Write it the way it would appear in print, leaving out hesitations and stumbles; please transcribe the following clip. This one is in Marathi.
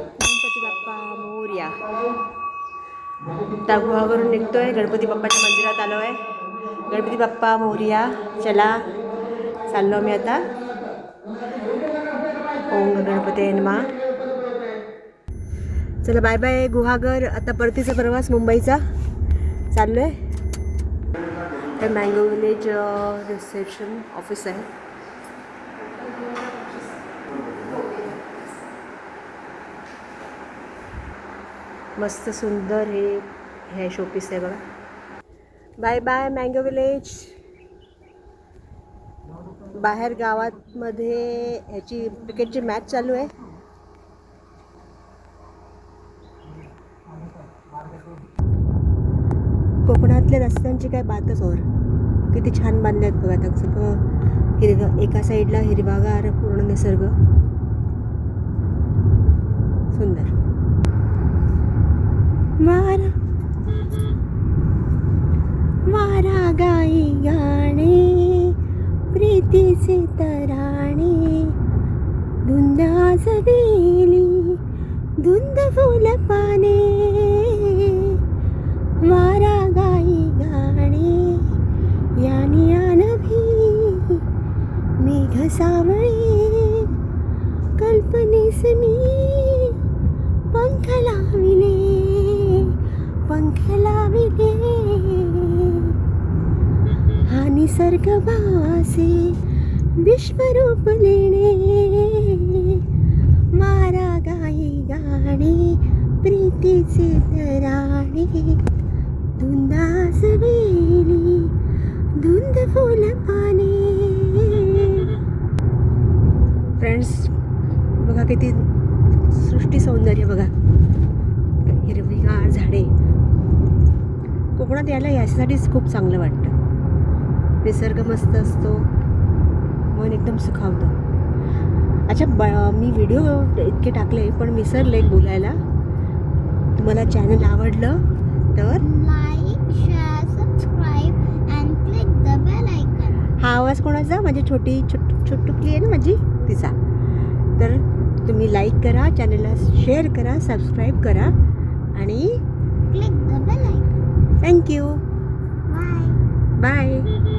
गणपती बाप्पा मोरया. त्या गुहावरून निघतोय, गणपती बाप्पाच्या मंदिरात आलो आहे. गणपती बाप्पा मोरया. चला चाललो मी आता. ओम गणपती नमः. चला बाय बाय गुहागर. आता परतीचा प्रवास मुंबईचा चाललो आहे. हे मँगो विलेज रिसेप्शन ऑफिस आहे. मस्त सुंदर हे शोपीस आहे बघा. Bye bye Mango Village. बाहेर गावामध्ये ह्याची क्रिकेटची मॅच चालू आहे. कोकणातल्या रस्त्यांची काय बातच और. किती छान बांधले आहेत बघा. आता सगळं हिरवं, एका साईडला हिरवागार पूर्ण निसर्ग सुंदर. वारा वारा गाई गाणे प्रीतीचे तराणे. धुंद आजवेली धुंद फुल पाने. वारा गाई गाणे यानी आनभी मेघ सावळे. कल्पनेस मी पंख लाविले पंख लाविले. हा निसर्ग भासे विश्वरूप लेणे. वारा गाई गाणे प्रीतीचे तराणे. धुंद आजवेली धुंद फुल पाने. फ्रेंड्स बघा किती सृष्टी सौंदर्य बघा. हिरवीगार झाडे. कोकणात यायला याच्यासाठीच खूप चांगलं वाटतं. निसर्ग मस्त असतो, मन एकदम सुखावतं. अच्छा मी व्हिडिओ इतके टाकले पण विसरले एक बोलायला. तुम्हाला चॅनल आवडलं तर like share subscribe and click the bell icon. हा आवाज कोणाचा? माझी छोटुकली आहे ना माझी, तिचा. तर तुम्ही लाईक करा, चॅनलला शेअर करा, सबस्क्राईब करा आणि click the bell icon. Thank you. Bye. Bye.